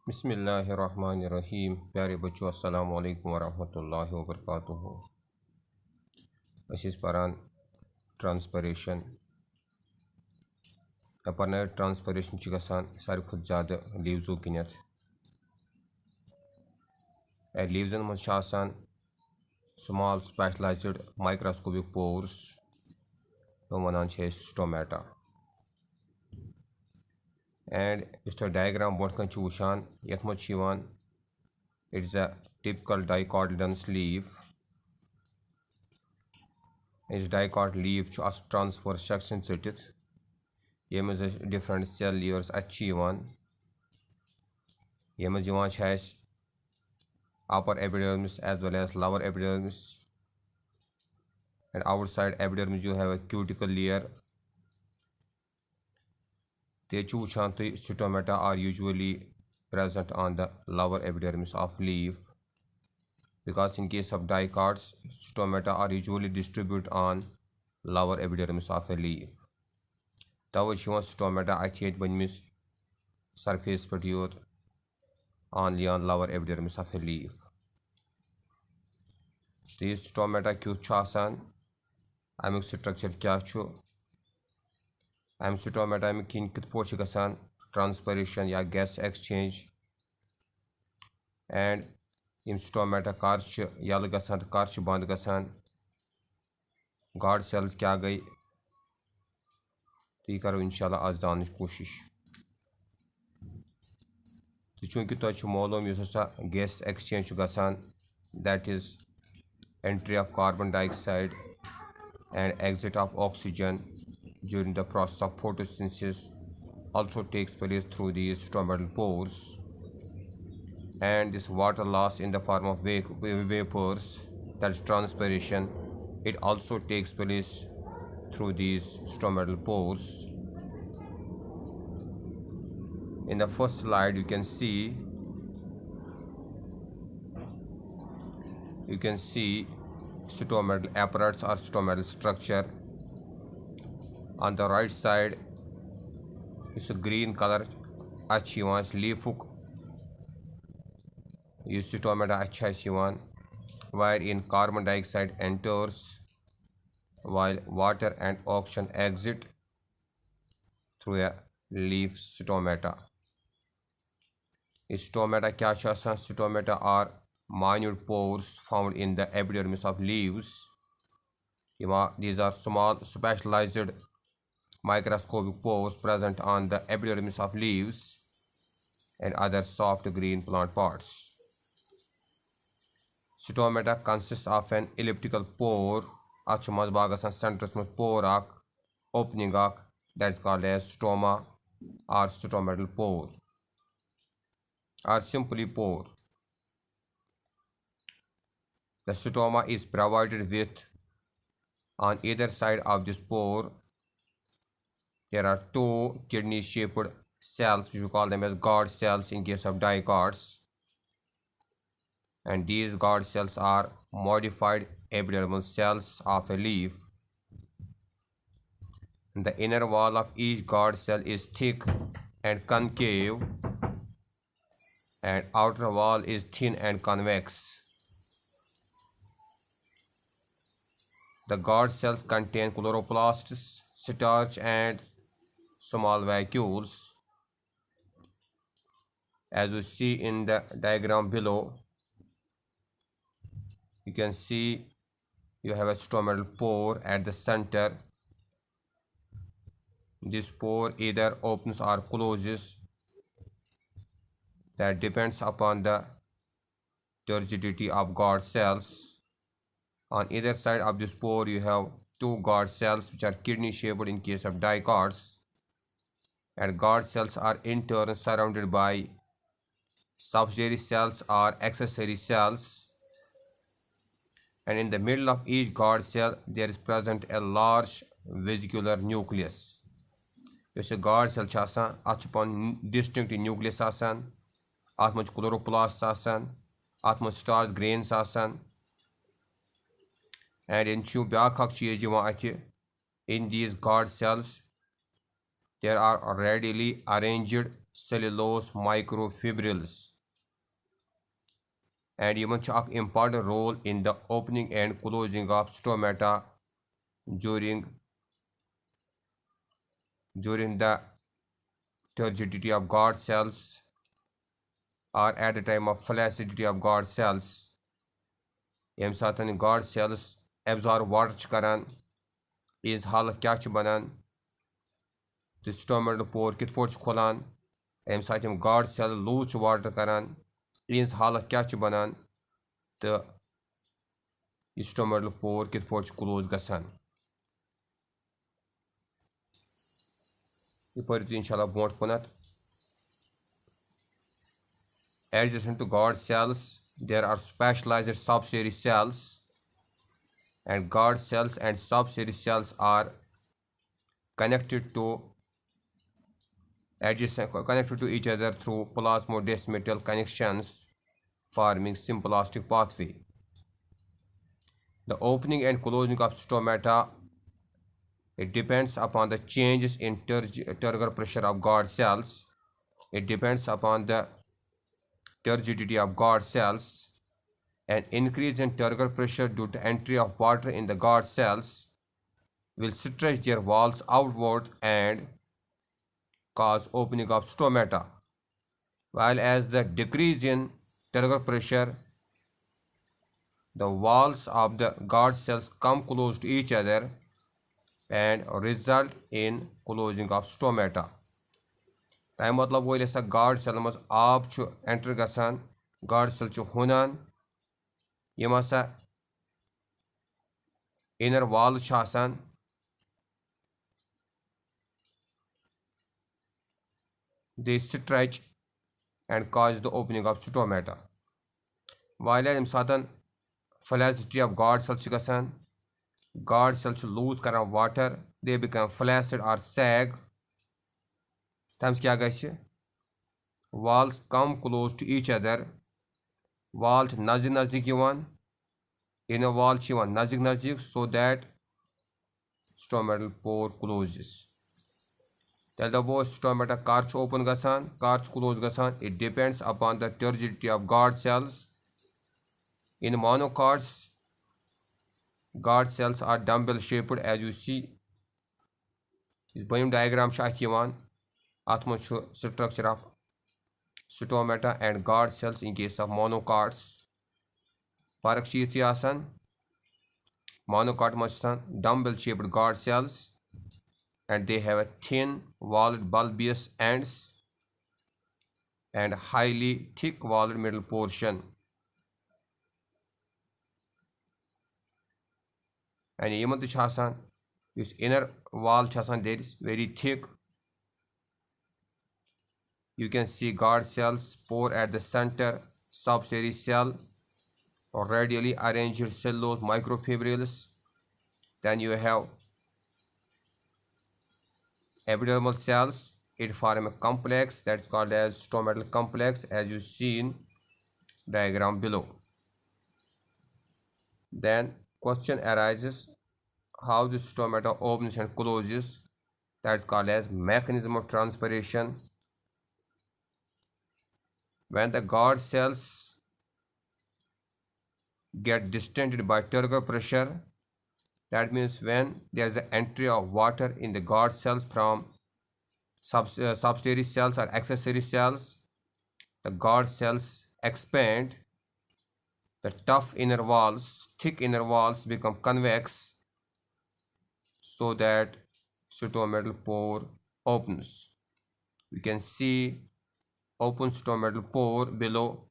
बिस्मिल्लाहिर्रहमानिर्रहीम। प्यारे बच्चों, अस्सलाम वालेकुम वरहमतुल्लाहि वबरकातुहू। परान ट्रांसपरेशन पर ट्रांसपरेशन गसान सारे खुद ज़्यादा लीव्सों किनत लीव्सन मज स्मॉल स्पेशलाइज्ड माइक्रोस्कोपिक पोर्स तो वनान स्टोमेटा एंड इस डायग्राम बोट कन वुचान यथ मज it's a typical dicotyledonous leaf. इस डाइकोट लीफ ट्रांसफर सेक्शन चटित ये different cell layers upper epidermis as well as lower epidermis, and outside epidermis you have a cuticle layer. The stomata are usually present on the lower epidermis of leaf because in case of dicots, stomata are usually distributed on lower epidermis of a leaf. Tawai stomata achieved by surface but only on lower epidermis of a leaf. These stomata अमुक structure क्या stomata किन कित पोट गसान transpiration या gas exchange and यम stomata कर यल गसान तो कर बंद गसान गार्ड सेल्स क्या गई तो यह करो इंशाल्लाह आज जानने की कोशिश। तो चूँकि तुम मालूम गैस एक्सचेंज गसान that is entry of carbon dioxide and exit of oxygen during the process of photosynthesis also takes place through these stomatal pores, and this water loss in the form of vapors, that is transpiration, it also takes place through these stomatal pores. In the first slide you can see stomatal apparatus or stomatal structure. On the right side is a green color leafuk stomata wherein carbon dioxide enters while water and oxygen exit through a leaf stomata. Stomata stomata are minute pores found in the epidermis of leaves. These are small specialized microscopic pores present on the epidermis of leaves and other soft green plant parts. Stomata consists of an elliptical pore center pore opening that is called as stoma or stomatal pore or simply pore. The stoma is provided with, on either side of this pore there are two kidney shaped cells which we call them as guard cells in case of dicots, and these guard cells are modified epidermal cells of a leaf. The inner wall of each guard cell is thick and concave, and outer wall is thin and convex. The guard cells contain chloroplasts, starch and small vacuoles. As you see in the diagram below, you can see you have a stomatal pore at the center. This pore either opens or closes, that depends upon the turgidity of guard cells. On either side of this pore you have two guard cells which are kidney shaped in case of dicots, and guard cells are in turn surrounded by subsidiary cells or accessory cells, and in the middle of each guard cell there is present a large vesicular nucleus. This guard cell distinct nucleus at much chloroplasts at much starch grains and in these guard cells there are readily arranged cellulose microfibrils, and even important role in the opening and closing of stomata during the turgidity of guard cells or at the time of flaccidity of guard cells. यम साथ guard cells absorb water करान इस हालत क्या बनान तो stomatal pore कित पोर खोलान यम साथ guard cell lose water करान इस हालत क्या बनान तो स्टोमेटल पोर कित पोर क्लोज गसान ये पर इंशाल्लाह boat पुनत. Adjacent to guard cells there are specialized subsidiary cells, and guard cells and subsidiary cells are connected to each other through plasmodesmatal connections, forming symplastic pathway. The opening and closing of stomata, it depends upon the changes in turgor pressure of guard cells. It depends upon the turgidity of guard cells. An increase in turgor pressure due to entry of water in the guard cells will stretch their walls outward and cause opening of stomata, while as the decrease in turgor pressure, the walls of the guard cells come close to each other and result in closing of stomata. तमें मतलब वो यह guard cell मज आब enter गसान guard cell हुनान यम हसा inner वाल they stretch and cause the opening of stomata. While yम सातन flaccidity of guard cell गसान guard cell lose करान water, they become flaccid or sag. तमें क्या गछि walls come close to each other, wall नजदीक inner wall नजदीक so that stomatal pore closes. Tell the boy stomata car open gasan, car close gasan. It depends upon the turgidity of guard cells. In monocards, guard cells are dumbbell shaped as you see. This diagram structure of stomata and guard cells in case of monocards. Farak sheet monocard dumbbell shaped guard cells, and they have a thin walled bulbous ends and highly thick walled middle portion. And even this inner wall there is very thick. You can see guard cells pore at the center, subsidiary cell or radially arranged cellulose microfibrils. Then you have epidermal cells. It form a complex that's called as stomatal complex, as you see in diagram below. Then question arises, how the stomata opens and closes. That's called as mechanism of transpiration. When the guard cells get distended by turgor pressure, that means when there is an entry of water in the guard cells from subsidiary cells or accessory cells, the guard cells expand, the thick inner walls become convex so that stomatal pore opens. You can see open stomatal pore below.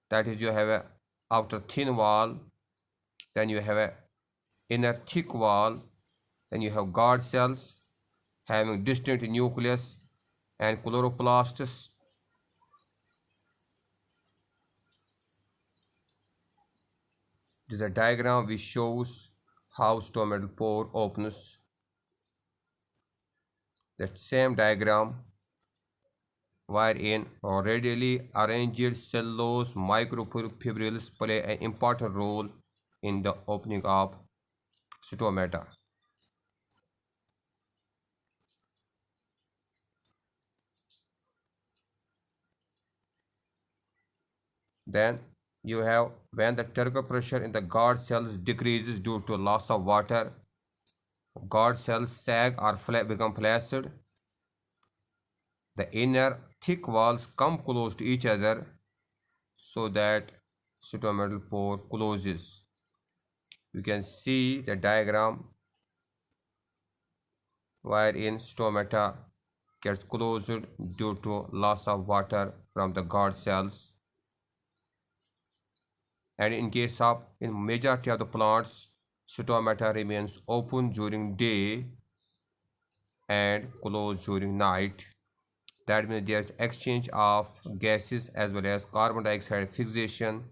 That is, you have a outer thin wall, then you have a inner thick wall, then you have guard cells having distinct nucleus and chloroplasts. This is a diagram which shows how stomatal pore opens. That same diagram wherein radially arranged cellulose microfibrils play an important role in the opening of stomata. Then you have when the turgor pressure in the guard cells decreases due to loss of water, guard cells sag or become flaccid. The inner thick walls come close to each other so that stomachal pore closes. You can see the diagram wherein stomata gets closed due to loss of water from the guard cells. And in case of in majority of the plants, stomata remains open during day and closed during night. That means there is exchange of gases as well as carbon dioxide fixation,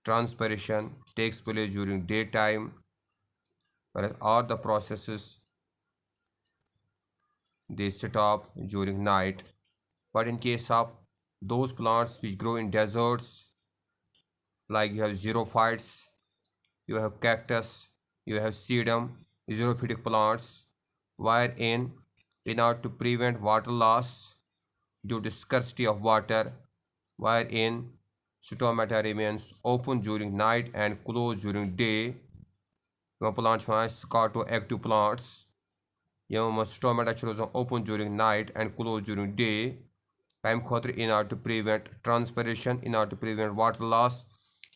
transpiration takes place during daytime, whereas all the processes they stop during night. But in case of those plants which grow in deserts, like you have xerophytes, you have cactus, you have sedum, xerophytic plants, wherein in order to prevent water loss due to scarcity of water, wherein stomata remains open during night and closed during day. Your plants are scarto-active plants. Your stomata are open during night and closed during day. Time in order to prevent transpiration, in order to prevent water loss.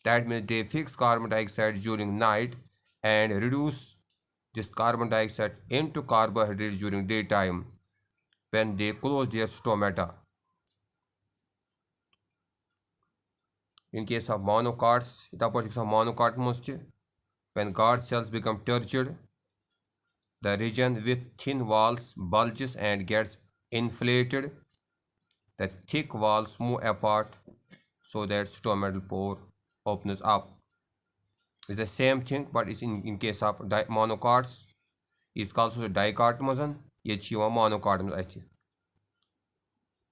That means they fix carbon dioxide during night and reduce this carbon dioxide into carbohydrates during daytime when they close their stomata. In case of monocots, the opposite of monocot most, when guard cells become turgid, the region with thin walls bulges and gets inflated. The thick walls move apart so that stomatal pore opens up. It's the same thing, but it's in case of monocots. It's called dichotomization. It's monocotism.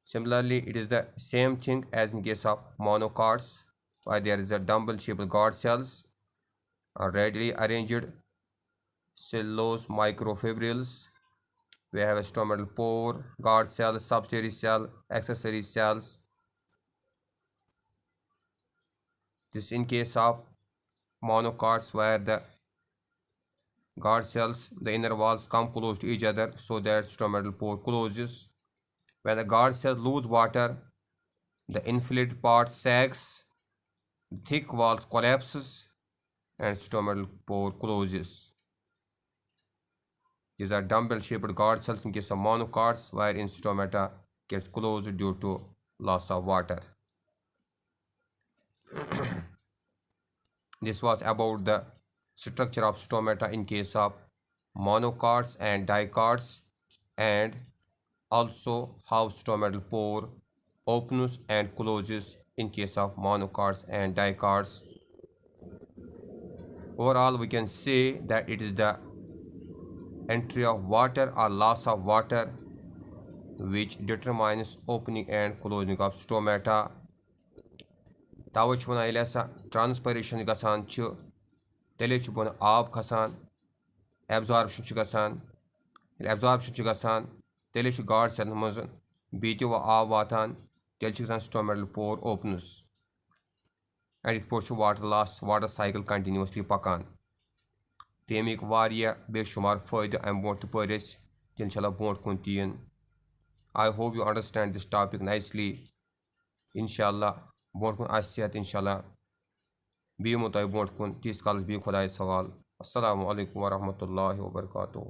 Similarly, it is the same thing as in case of monocots, where there is a dumbbell-shaped guard cells are readily arranged cellulose microfibrils. We have a stomatal pore, guard cell, subsidiary cell, accessory cells. This in case of monocots where the guard cells, the inner walls come close to each other so that stomatal pore closes. When the guard cells lose water, the inflated part sags, thick walls collapses, and stomatal pore closes. These are dumbbell-shaped guard cells in case of monocots, wherein stomata gets closed due to loss of water. This was about the structure of stomata in case of monocots and dicots, and also how stomatal pore opens and closes in case of monocots and dicots. Overall, we can say that it is the entry of water or loss of water which determines opening and closing of stomata. Tawai chu wanaan yele hasa transpiration gasan chu, tele chu bon aab khasan, absorption chu gasan, absorption chu gasan, tele chu guard cell maz biti wa aab watan, tele chu gasan stomatal pore opens. And if chu water loss, water cycle continuously pakan. Temik variya beshumar fayda am bont paris, inshallah bont kun tiin. I hope you understand this topic nicely. Inshallah, bont kun asiyat inshallah. Bi mutai bont kun tis kalas bi khudai sawal. Assalamu alaikum wa rahmatullahi wa barakatuh.